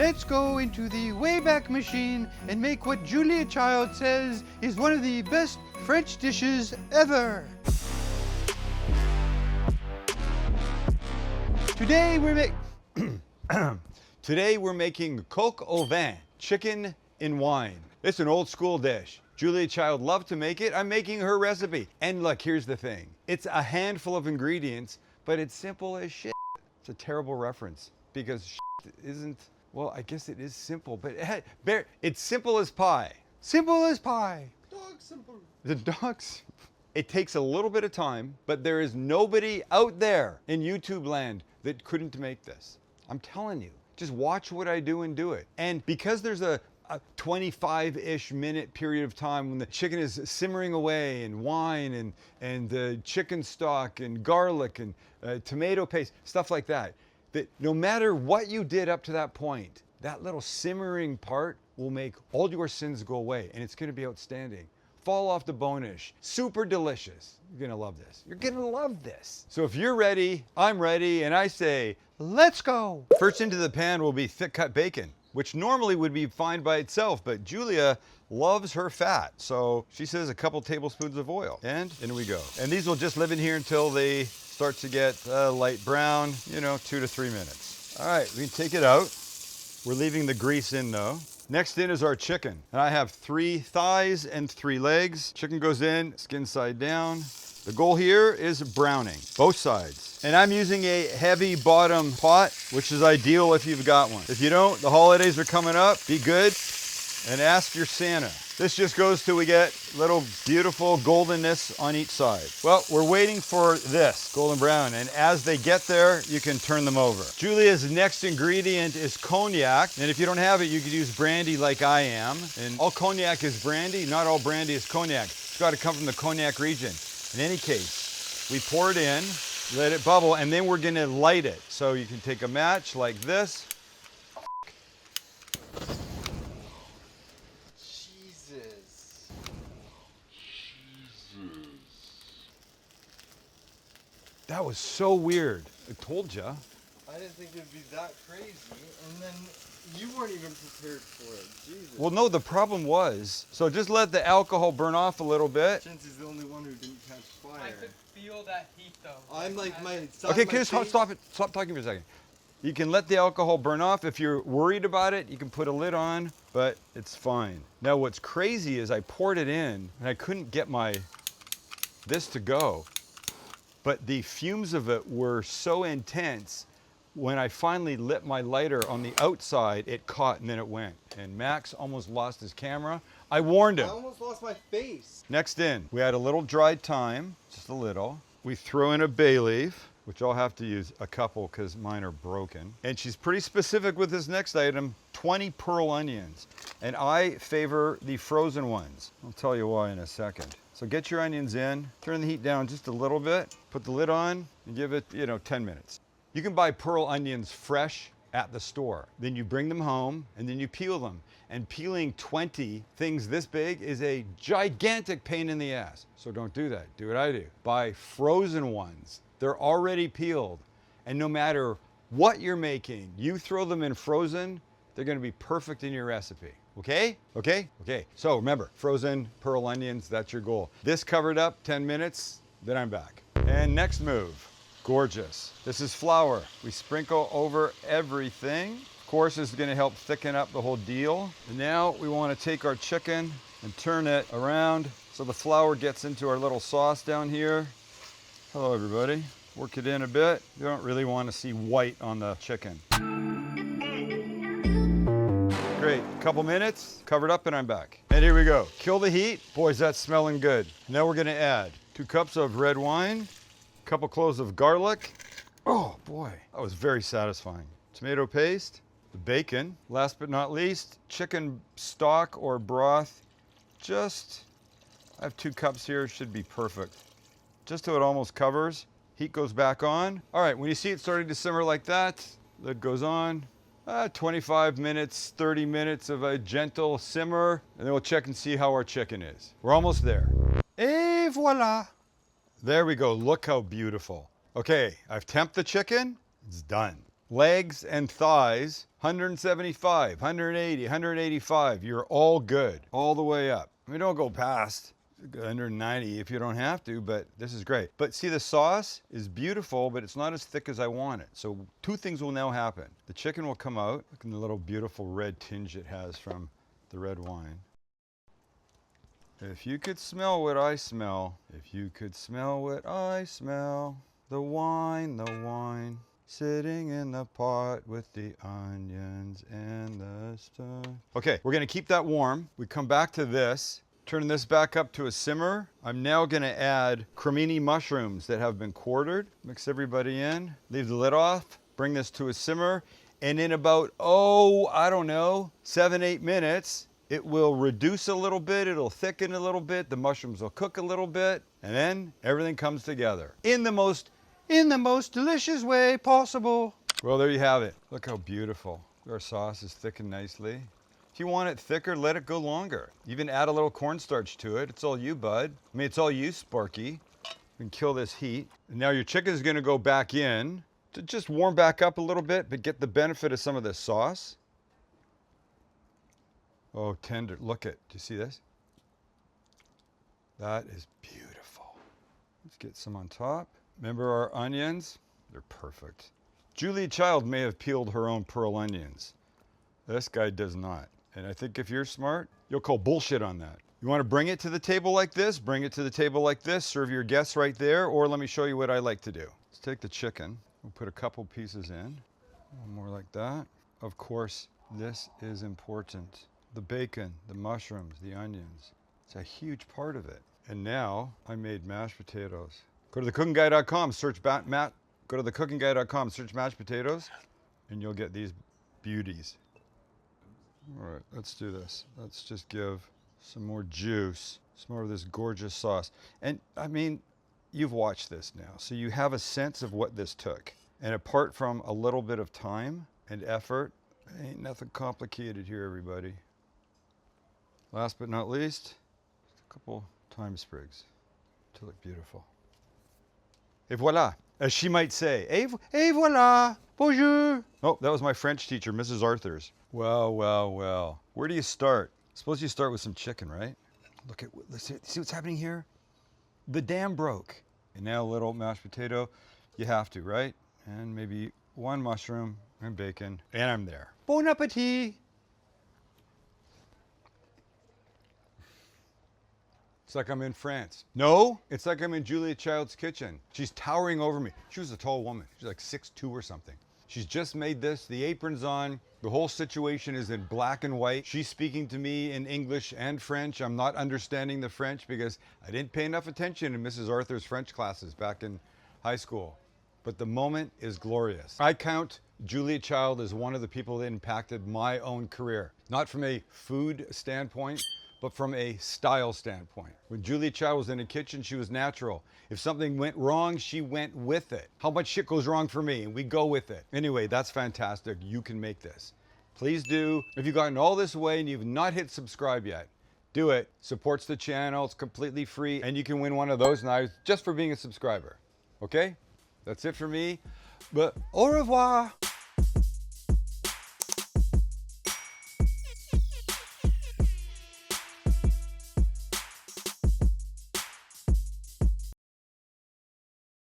let's go into the Wayback Machine and make what Julia Child says is one of the best French dishes ever. Today we're making coq au vin, chicken in wine. It's an old school dish. Julia Child loved to make it. I'm making her recipe. And look, here's the thing. It's a handful of ingredients, but it's simple as shit. It's a terrible reference because shit isn't, well, I guess it is simple, but it's simple as pie. Simple as pie. Dog simple. The dogs. It takes a little bit of time, but there is nobody out there in YouTube land that couldn't make this. I'm telling you, just watch what I do and do it. And because there's a 25-ish minute period of time when the chicken is simmering away and wine and chicken stock and garlic and tomato paste, stuff like that, that no matter what you did up to that point, that little simmering part will make all your sins go away, and it's gonna be outstanding. Fall off the bone-ish, super delicious. You're gonna love this. You're gonna love this. So if you're ready, I'm ready, and I say, let's go. First into the pan will be thick cut bacon, which normally would be fine by itself, but Julia loves her fat. So she says a couple tablespoons of oil, and in we go. And these will just live in here until they start to get light brown, 2 to 3 minutes. All right, we can take it out. We're leaving the grease in though. Next in is our chicken. And I have 3 thighs and 3 legs. Chicken goes in, skin side down. The goal here is browning, both sides. And I'm using a heavy bottom pot, which is ideal if you've got one. If you don't, the holidays are coming up, be good and ask your Santa. This just goes till we get little beautiful goldenness on each side. Well, we're waiting for this, golden brown, and as they get there, you can turn them over. Julia's next ingredient is cognac, and if you don't have it, you could use brandy like I am. And all cognac is brandy, not all brandy is cognac. It's gotta come from the cognac region. In any case, we pour it in, let it bubble, and then we're gonna light it. So you can take a match like this. That was so weird. I told ya. I didn't think it'd be that crazy, and then you weren't even prepared for it. Jesus. Well, no, the problem was, so just let the alcohol burn off a little bit. Chinsy's the only one who didn't catch fire. I could feel that heat though. I'm like Okay, can you stop it? Stop talking for a second. You can let the alcohol burn off. If you're worried about it, you can put a lid on, but it's fine. Now, what's crazy is I poured it in, and I couldn't get this to go. But the fumes of it were so intense, when I finally lit my lighter on the outside, it caught and then it went. And Max almost lost his camera. I warned him. I almost lost my face. Next in, we add a little dried thyme, just a little. We throw in a bay leaf, which I'll have to use a couple because mine are broken. And she's pretty specific with this next item, 20 pearl onions. And I favor the frozen ones. I'll tell you why in a second. So get your onions in, turn the heat down just a little bit, put the lid on, and give it, 10 minutes. You can buy pearl onions fresh at the store. Then you bring them home, and then you peel them. And peeling 20 things this big is a gigantic pain in the ass. So don't do that. Do what I do. Buy frozen ones. They're already peeled. And no matter what you're making, you throw them in frozen, they're gonna be perfect in your recipe. Okay? Okay? Okay. So remember, frozen pearl onions, that's your goal. This covered up 10 minutes, then I'm back. And next move, gorgeous. This is flour. We sprinkle over everything. Of course, this is gonna help thicken up the whole deal. And now we wanna take our chicken and turn it around so the flour gets into our little sauce down here. Hello, everybody. Work it in a bit. You don't really wanna see white on the chicken. Great, couple minutes, covered up and I'm back. And here we go. Kill the heat. Boys, that's smelling good. Now we're gonna add 2 cups of red wine, a couple cloves of garlic. Oh boy, that was very satisfying. Tomato paste, the bacon. Last but not least, chicken stock or broth. I have 2 cups here, should be perfect. Just till it almost covers. Heat goes back on. All right, when you see it starting to simmer like that, lid goes on. 25 minutes, 30 minutes of a gentle simmer, and then we'll check and see how our chicken is. We're almost there. Et voila. There we go, look how beautiful. Okay, I've temped the chicken, it's done. Legs and thighs, 175, 180, 185. You're all good, all the way up. I mean, don't go past 190 if you don't have to, but this is great. But see, the sauce is beautiful, but it's not as thick as I want it. So two things will now happen. The chicken will come out. Look at the little beautiful red tinge it has from the red wine. If you could smell what I smell, if you could smell what I smell, the wine, sitting in the pot with the onions and the stuff. Okay, we're gonna keep that warm. We come back to this, turn this back up to a simmer. I'm now gonna add cremini mushrooms that have been quartered. Mix everybody in, leave the lid off, bring this to a simmer, and in about, I don't know, 7-8 minutes, it will reduce a little bit, it'll thicken a little bit, the mushrooms will cook a little bit, and then everything comes together in the most delicious way possible. Well, there you have it. Look how beautiful. Our sauce is thickened nicely. If you want it thicker, let it go longer. Even add a little cornstarch to it. It's all you, bud. I mean, it's all you, Sparky. You can kill this heat. And now your chicken is gonna go back in to just warm back up a little bit, but get the benefit of some of this sauce. Oh, tender, look at, do you see this? That is beautiful. Let's get some on top. Remember our onions? They're perfect. Julia Child may have peeled her own pearl onions. This guy does not. And I think if you're smart, you'll call bullshit on that. You want to bring it to the table like this, bring it to the table like this, serve your guests right there, or let me show you what I like to do. Let's take the chicken. We'll put a couple pieces in. One more like that. Of course, this is important. The bacon, the mushrooms, the onions. It's a huge part of it. And now I made mashed potatoes. Go to thecookingguy.com, search go to thecookingguy.com, search mashed potatoes, and you'll get these beauties. All right, let's do this. Let's just give some more juice, some more of this gorgeous sauce. And I mean, you've watched this now, so you have a sense of what this took. And apart from a little bit of time and effort, ain't nothing complicated here, everybody. Last but not least, a couple thyme sprigs to look beautiful. Et voilà, as she might say. Et voilà, bonjour. Oh, that was my French teacher, Mrs. Arthurs. Well, well, well. Where do you start? Suppose you start with some chicken, right? Look at, let's see what's happening here? The dam broke. And now a little mashed potato. You have to, right? And maybe one mushroom and bacon. And I'm there. Bon appetit. It's like I'm in France. No, it's like I'm in Julia Child's kitchen. She's towering over me. She was a tall woman. She's like 6'2" or something. She's just made this, the apron's on, the whole situation is in black and white. She's speaking to me in English and French. I'm not understanding the French because I didn't pay enough attention in Mrs. Arthur's French classes back in high school. But the moment is glorious. I count Julia Child as one of the people that impacted my own career. Not from a food standpoint, but from a style standpoint. When Julia Child was in the kitchen, she was natural. If something went wrong, she went with it. How much shit goes wrong for me? And we go with it. Anyway, that's fantastic. You can make this. Please do. If you've gotten all this way and you've not hit subscribe yet, do it. Supports the channel. It's completely free. And you can win one of those knives just for being a subscriber. Okay? That's it for me. But au revoir.